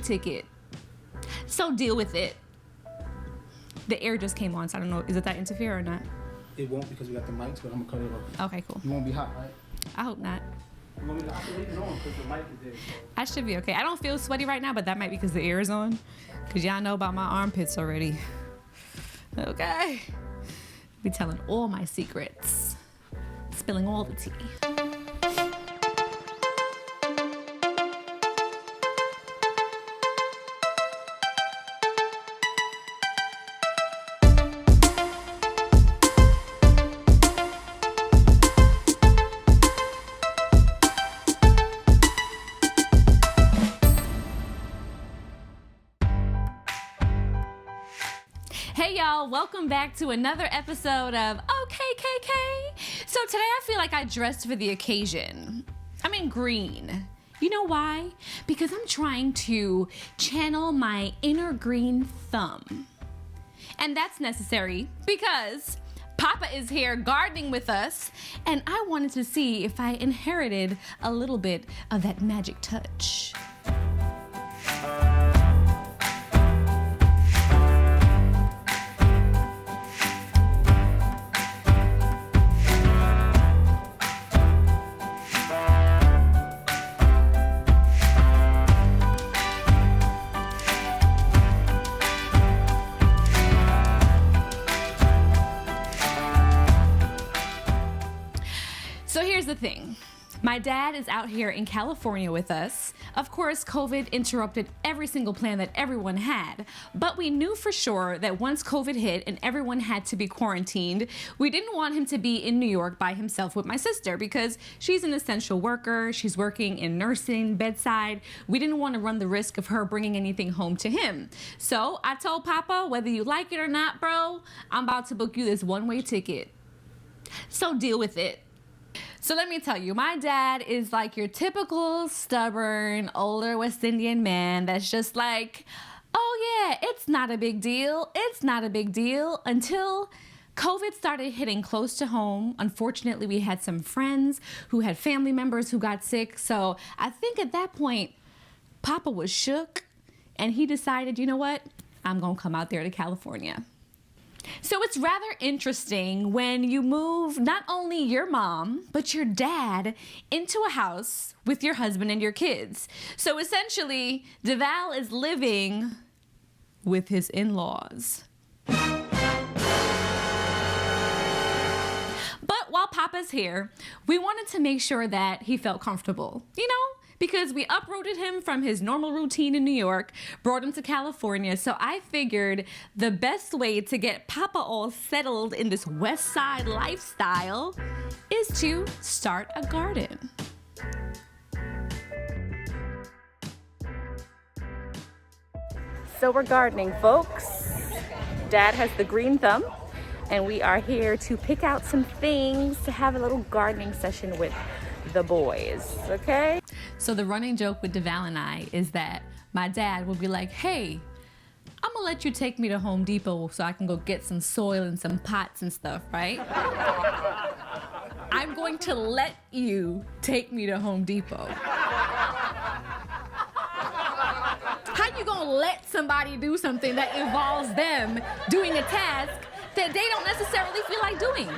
ticket. So deal with it. The air just came on, so I don't know. Is it that interfere or not? It won't because we got the mics, but I'm gonna cut it off. Okay, cool. You won't be hot, right? I hope not. You want me to operate it on because the mic is there. I should be okay. I don't feel sweaty right now, but that might be because the air is on. Because y'all know about my armpits already. Okay. Be telling all my secrets. Spilling all the tea. Hey y'all, welcome back to another episode of OKKK. So today I feel like I dressed for the occasion. I'm in green. You know why? Because I'm trying to channel my inner green thumb. And that's necessary because Papa is here gardening with us, and I wanted to see if I inherited a little bit of that magic touch. So here's the thing. My dad is out here in California with us. Of course, COVID interrupted every single plan that everyone had, but we knew for sure that once COVID hit and everyone had to be quarantined, we didn't want him to be in New York by himself with my sister because she's an essential worker. She's working in nursing, bedside. We didn't want to run the risk of her bringing anything home to him. So I told Papa, whether you like it or not, bro, I'm about to book you this one-way ticket. So deal with it. So let me tell you, my dad is like your typical stubborn, older West Indian man that's just like, oh yeah, it's not a big deal. It's not a big deal until COVID started hitting close to home. Unfortunately, we had some friends who had family members who got sick. So I think at that point, Papa was shook and he decided, you know what? I'm going to come out there to California. So it's rather interesting when you move not only your mom, but your dad into a house with your husband and your kids. So essentially, Devale is living with his in-laws. But while Papa's here, we wanted to make sure that he felt comfortable, because we uprooted him from his normal routine in New York, brought him to California. So I figured the best way to get Papa all settled in this West Side lifestyle is to start a garden. So we're gardening, folks. Dad has the green thumb, and we are here to pick out some things to have a little gardening session with the boys, okay? So the running joke with Devale and I is that my dad will be like, hey, I'm gonna let you take me to Home Depot so I can go get some soil and some pots and stuff, right? I'm going to let you take me to Home Depot. How you gonna let somebody do something that involves them doing a task that they don't necessarily feel like doing?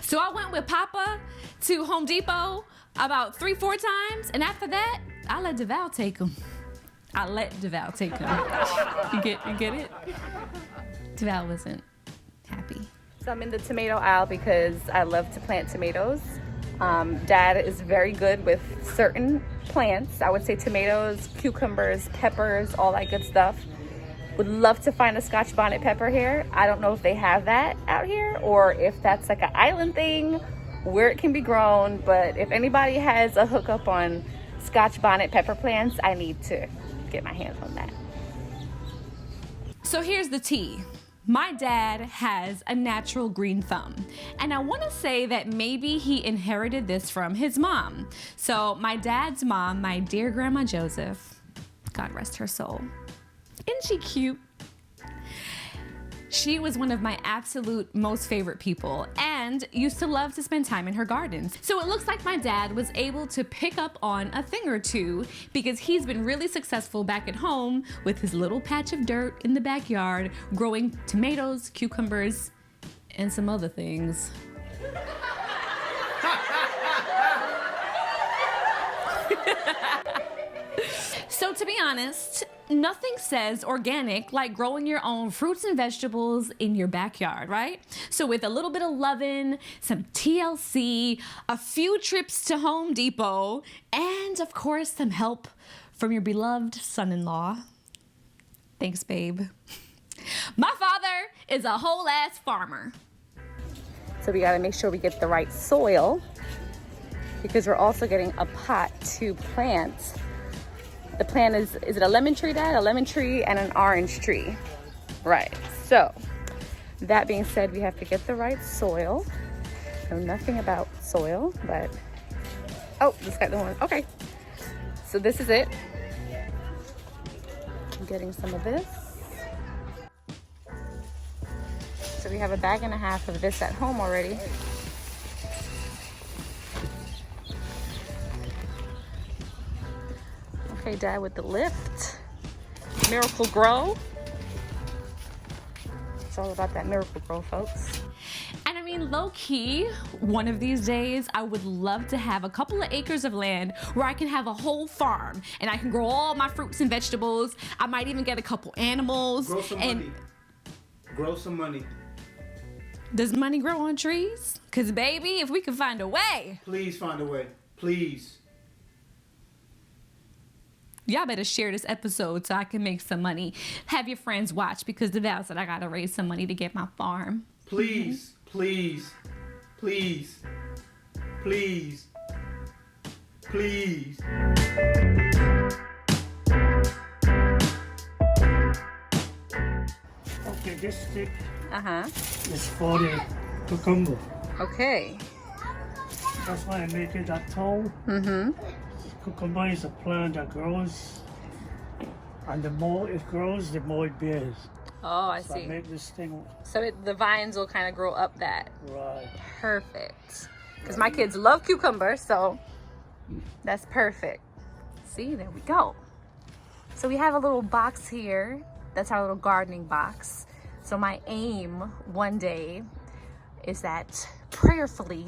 So I went with Papa to Home Depot about 3-4 times, and after that, I let Devale take him. You get it? Devale wasn't happy. So I'm in the tomato aisle because I love to plant tomatoes. Dad is very good with certain plants. I would say tomatoes, cucumbers, peppers, all that good stuff. Would love to find a Scotch bonnet pepper here. I don't know if they have that out here or if that's like an island thing where it can be grown, but if anybody has a hookup on Scotch bonnet pepper plants, I need to get my hands on that. So here's the tea. My dad has a natural green thumb, and I want to say that maybe he inherited this from his mom. So my dad's mom, my dear Grandma Joseph, God rest her soul, isn't she cute? She was one of my absolute most favorite people and used to love to spend time in her gardens. So it looks like my dad was able to pick up on a thing or two because he's been really successful back at home with his little patch of dirt in the backyard, growing tomatoes, cucumbers, and some other things. So to be honest, nothing says organic like growing your own fruits and vegetables in your backyard, right? So with a little bit of loving, some TLC, a few trips to Home Depot, and of course some help from your beloved son-in-law. Thanks, babe. My father is a whole ass farmer. So we gotta make sure we get the right soil because we're also getting a pot to plant. The plant is it a lemon tree, Dad? A lemon tree and an orange tree. Right, so that being said, we have to get the right soil. Know nothing about soil, but, oh, this got the one, okay. So this is it. I'm getting some of this. So we have a bag and a half of this at home already. Okay, Dad, with the lift. Miracle Grow. It's all about that Miracle Grow, folks. And I mean, low-key, one of these days, I would love to have a couple of acres of land where I can have a whole farm and I can grow all my fruits and vegetables. I might even get a couple animals. Grow some money. Grow some money. Does money grow on trees? Because, baby, if we can find a way. Please find a way. Please. Y'all better share this episode so I can make some money. Have your friends watch because Devale said I gotta raise some money to get my farm. Please, please, please, please, please. Okay, this stick Uh-huh. is for the cucumber. Okay. That's why I make it that tall. Mm-hmm. Cucumber is a plant that grows, and the more it grows, the more it bears. Oh, I So see. I make this thing So the vines will kind of grow up that. right. Perfect. Because my kids love cucumbers, so that's perfect. See, there we go. So we have a little box here. That's our little gardening box. So my aim one day is that prayerfully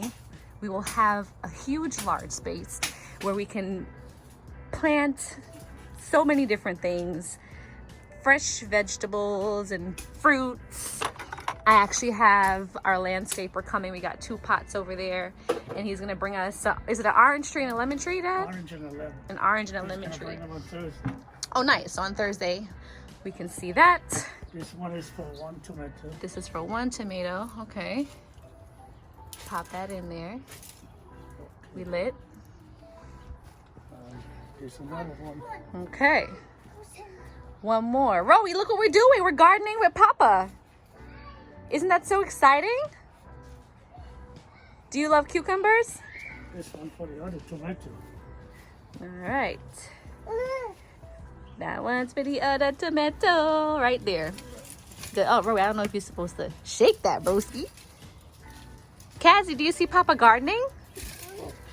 we will have a huge, large space where we can plant so many different things, fresh vegetables and fruits. I actually have our landscaper coming. We got 2 pots over there, and he's gonna bring us, is it an orange tree and a lemon tree, Dad? Orange and a lemon. An orange and a Just lemon gonna tree. bring them on Thursday. Oh, nice. So on Thursday, we can see that. This one is for 1 tomato. This is for 1 tomato. Okay. Pop that in there. We lit. There's another one. Okay. 1 more. Rowie, look what we're doing. We're gardening with Papa. Isn't that so exciting? Do you love cucumbers? This one for the other tomato. All right. That one's for the other tomato right there. Good. Oh, Rowie, I don't know if you're supposed to shake that, broski. Cassie, do you see Papa gardening?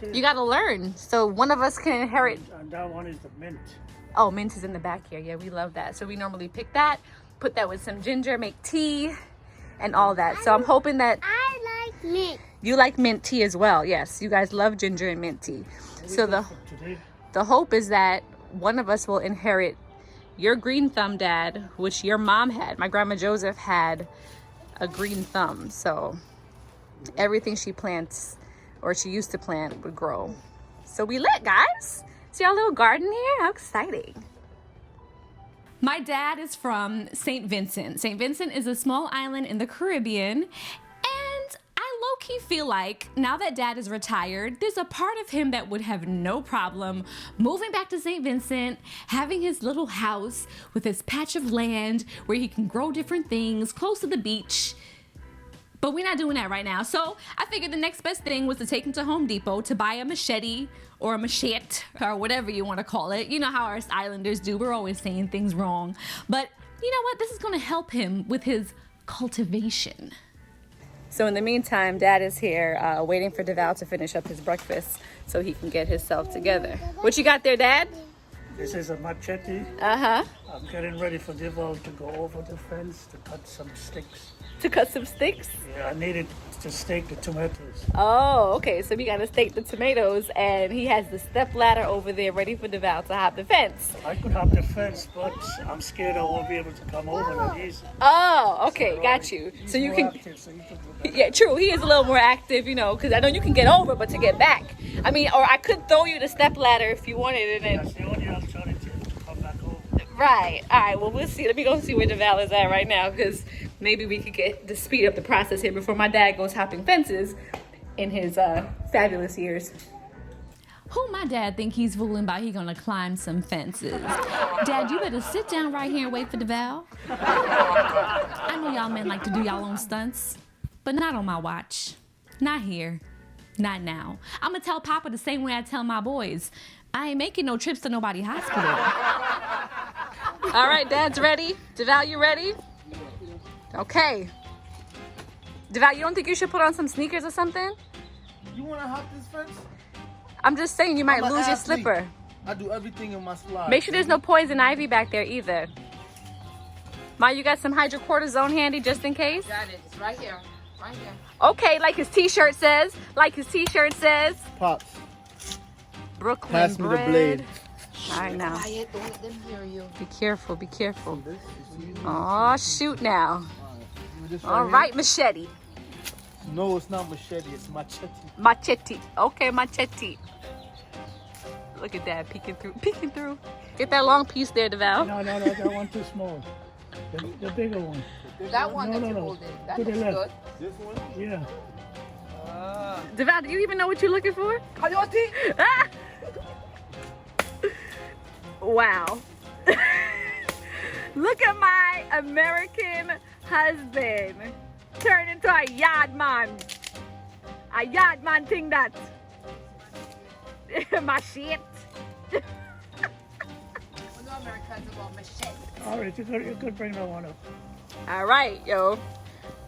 Okay. You gotta learn so one of us can inherit. And that one is the mint. Oh, mint is in the back here. Yeah, we love that. So we normally pick that, put that with some ginger, make tea, and all that. So I'm hoping that I like mint. you like mint tea as well. Yes, you guys love ginger and mint tea. So Today, the hope is that one of us will inherit your green thumb, Dad, which your mom had. My grandma Joseph had a green thumb. So everything she plants or she used to plant would grow. So we lit, guys. See our little garden here? How exciting. My dad is from St. Vincent. St. Vincent is a small island in the Caribbean. And I low-key feel like now that Dad is retired, there's a part of him that would have no problem moving back to St. Vincent, having his little house with his patch of land where he can grow different things close to the beach. But we're not doing that right now. So I figured the next best thing was to take him to Home Depot to buy a machete or a machete or whatever you want to call it. You know how us islanders do. We're always saying things wrong. But you know what? This is going to help him with his cultivation. So in the meantime, Dad is here waiting for Devale to finish up his breakfast so he can get himself together. What you got there, Dad? This is a machete. Uh-huh. I'm getting ready for Devale to go over the fence to cut some sticks. To cut some sticks? Yeah, I needed to stake the tomatoes. Oh, okay. So we got to stake the tomatoes, and he has the step ladder over there ready for Devale to hop the fence. I could hop the fence, but I'm scared I won't be able to come over that easy. Oh, okay. Got you. So you can... Active, so you can do that. Yeah, true. He is a little more active, you know, because I know you can get over, but to get back. I mean, or I could throw you the step ladder if you wanted, and then... That's the only alternative to come back over. Right. All right. Well, we'll see. Let me go see where Devale is at right now, because maybe we could get to speed up the process here before my dad goes hopping fences in his fabulous years. Who my dad think he's fooling by he gonna climb some fences? Dad, you better sit down right here and wait for Devale. I know y'all men like to do y'all own stunts, but not on my watch. Not here. Not now. I'm gonna tell Papa the same way I tell my boys. I ain't making no trips to nobody's hospital. All right, Dad's ready. Devale, you ready? Okay. Devale, you don't think you should put on some sneakers or something? You want to hop this fence? I'm just saying you might I'm an lose your athlete. slipper. I do everything in my slide. Make sure there's no poison ivy back there either. Ma, you got some hydrocortisone handy just in case? Got it. It's right here. Right here. Okay, like his t-shirt says. Like his t-shirt says. Pops, Brooklyn pass me the bread. blade. All right, now. Quiet. Don't let them hear you. Be careful, be careful. Oh, shoot now. This All here? right, machete. No, it's not machete. It's machete. Machete. Okay, machete. Look at that, peeking through, peeking through. Get that long piece there, Devale. No, that one too small. The bigger one. That one No, that no, you're no. holding. That To the looks left. good. This one? Yeah. Devale, do you even know what you're looking for? Coyote. Ah! Wow. Look at my American husband turn into a yard man. A yard man thing that. My shit. We know Americans about machete. All right, you could bring that one up. All right, yo.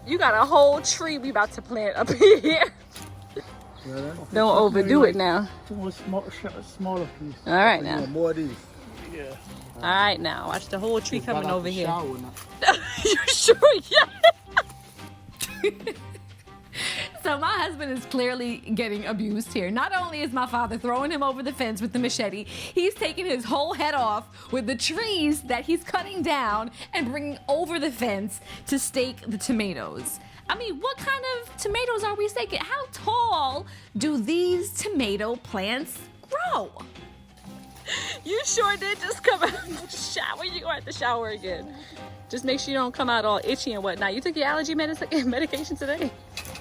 You got a whole tree we about to plant up here. Don't overdo it now. Two more smaller piece. All right now. More of these. Yeah. All right now. Watch the whole tree coming Got out over the here. shower now. You sure? Yeah. So my husband is clearly getting abused here. Not only is my father throwing him over the fence with the machete, he's taking his whole head off with the trees that he's cutting down and bringing over the fence to stake the tomatoes. I mean, what kind of tomatoes are we staking? How tall do these tomato plants grow? You sure did just come out of the shower. You're going to have to shower again. Just make sure you don't come out all itchy and whatnot. You took your allergy medication today?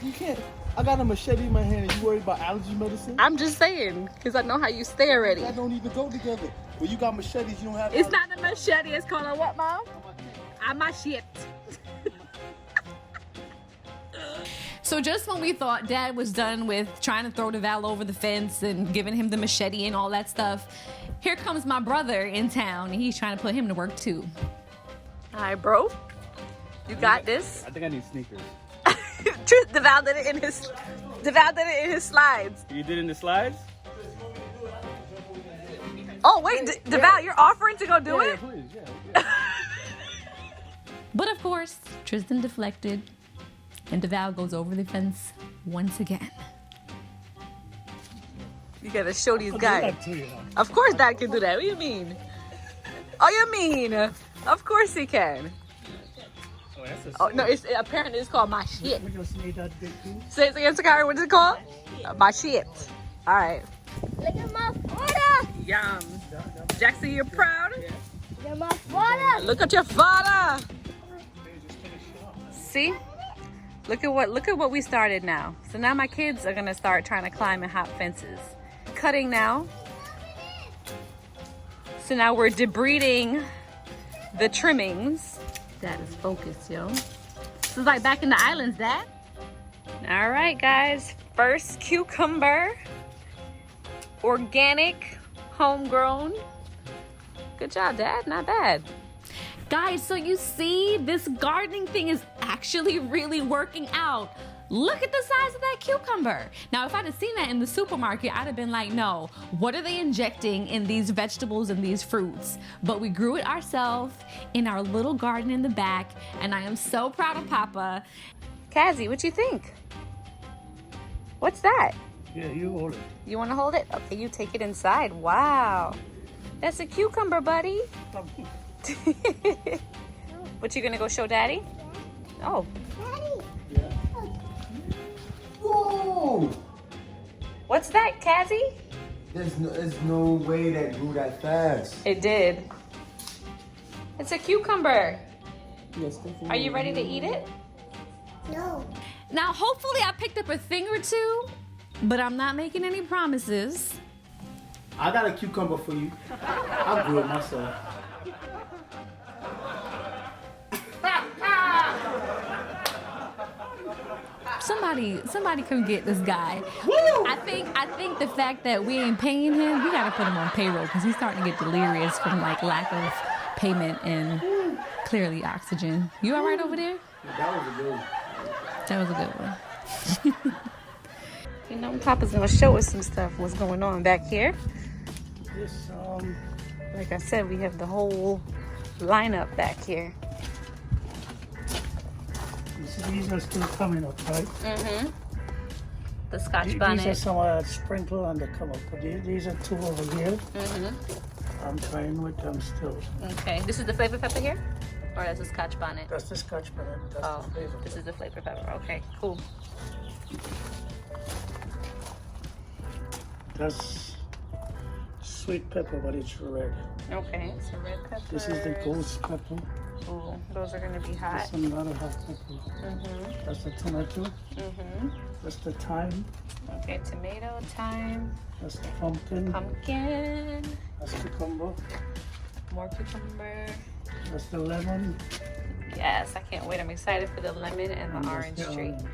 You can't. I got a machete in my hand and you worried about allergy medicine? I'm just saying, because I know how you stay already. That don't even go together. When you got machetes, you don't have It's not a machete. It's called a what, Mom? A machete. So just when we thought Dad was done with trying to throw Devale over the fence and giving him the machete and all that stuff, here comes my brother in town, and he's trying to put him to work too. All right, bro. You got this. I think I need sneakers. Devale did it in his slides. You did in the slides? Oh wait, Devale, you're offering to go do it? Please, yeah. But of course, Tristan deflected, and Devale goes over the fence once again. You gotta show these guys. Of course Dad can do that. What do you mean? Oh, you mean? Of course he can. Oh, no, apparently it's called my shit. We just need that big piece. Say it again, Sakari. What is it called? My shit. All right. Look at my father. Yum. Jackson, you're proud? Look at my father. Look at your father. See? Look at what we started now. So now my kids are gonna start trying to climb and hop fences. Cutting now. So now we're debriding the trimmings. Dad is focused, yo. This is like back in the islands, Dad. All right, guys. First cucumber. Organic, homegrown. Good job, Dad. Not bad. Guys, so you see, this gardening thing is actually actually really working out. Look at the size of that cucumber. Now, if I'd have seen that in the supermarket, I'd have been like, no, what are they injecting in these vegetables and these fruits? But we grew it ourselves in our little garden in the back, and I am so proud of Papa. Kazi, what you think? What's that? Yeah, you hold it. You want to hold it? Okay, you take it inside. Wow. That's a cucumber, buddy. What, you gonna go show Daddy? Oh. Whoa! What's that, Kazi? There's no way that grew that fast. It did. It's a cucumber. Yes, Are you ready to eat it? No. Now, hopefully I picked up a thing or two, but I'm not making any promises. I got a cucumber for you. I grew it myself. Somebody come get this guy. I think the fact that we ain't paying him, we gotta put him on payroll because he's starting to get delirious from like lack of payment and clearly oxygen. You all right over there? That was a good one. That was a good one. You know, Papa's gonna show us some stuff. What's going on back here? This, Like I said, we have the whole lineup back here. these are still coming up, right? Mm-hmm. The Scotch These are bonnet. some sprinkle and they come up. But these are two over here. Mm-hmm. I'm trying with them still. Okay. This is the flavor pepper here? Or that's the Scotch bonnet? That's the Scotch bonnet. That's Oh, the flavor. this is the flavor pepper. Okay, cool. That's sweet pepper, but it's red. Okay, so red pepper. This is the ghost pepper. Ooh, those are gonna be hot. That's another hot pepper. Mm-hmm. That's the tomato. Mm-hmm. That's the thyme. Okay, tomato, thyme, That's the pumpkin. pumpkin, That's cucumber. more cucumber. That's the lemon. Yes, I can't wait. I'm excited for the lemon and the And orange that's the tree. orange.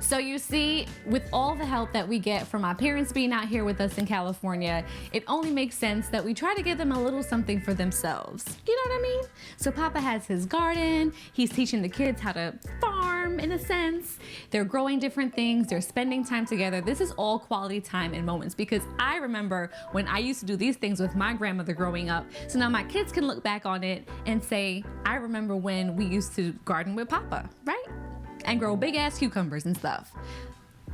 So you see, with all the help that we get from our parents being out here with us in California, it only makes sense that we try to give them a little something for themselves. You know what I mean? So Papa has his garden. He's teaching the kids how to farm in a sense. They're growing different things. They're spending time together. This is all quality time and moments because I remember when I used to do these things with my grandmother growing up. So now my kids can look back on it and say, I remember when we used to garden with Papa, right? And grow big ass cucumbers and stuff.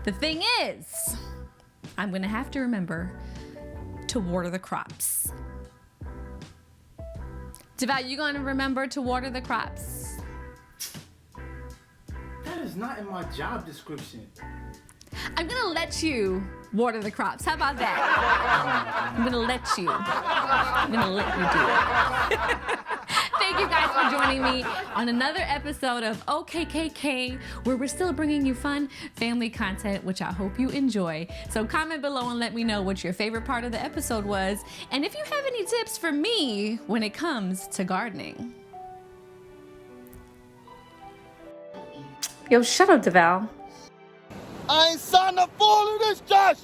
The thing is, I'm gonna have to remember to water the crops. Devale, you gonna remember to water the crops? That is not in my job description. I'm gonna let you water the crops. How about that? I'm gonna let you. I'm gonna let you do it. Thank you guys for joining me on another episode of OKKK, where we're still bringing you fun family content, which I hope you enjoy. So comment below and let me know what your favorite part of the episode was, and if you have any tips for me when it comes to gardening. Yo, shut up, Devale. I ain't signed up for all of this, Josh!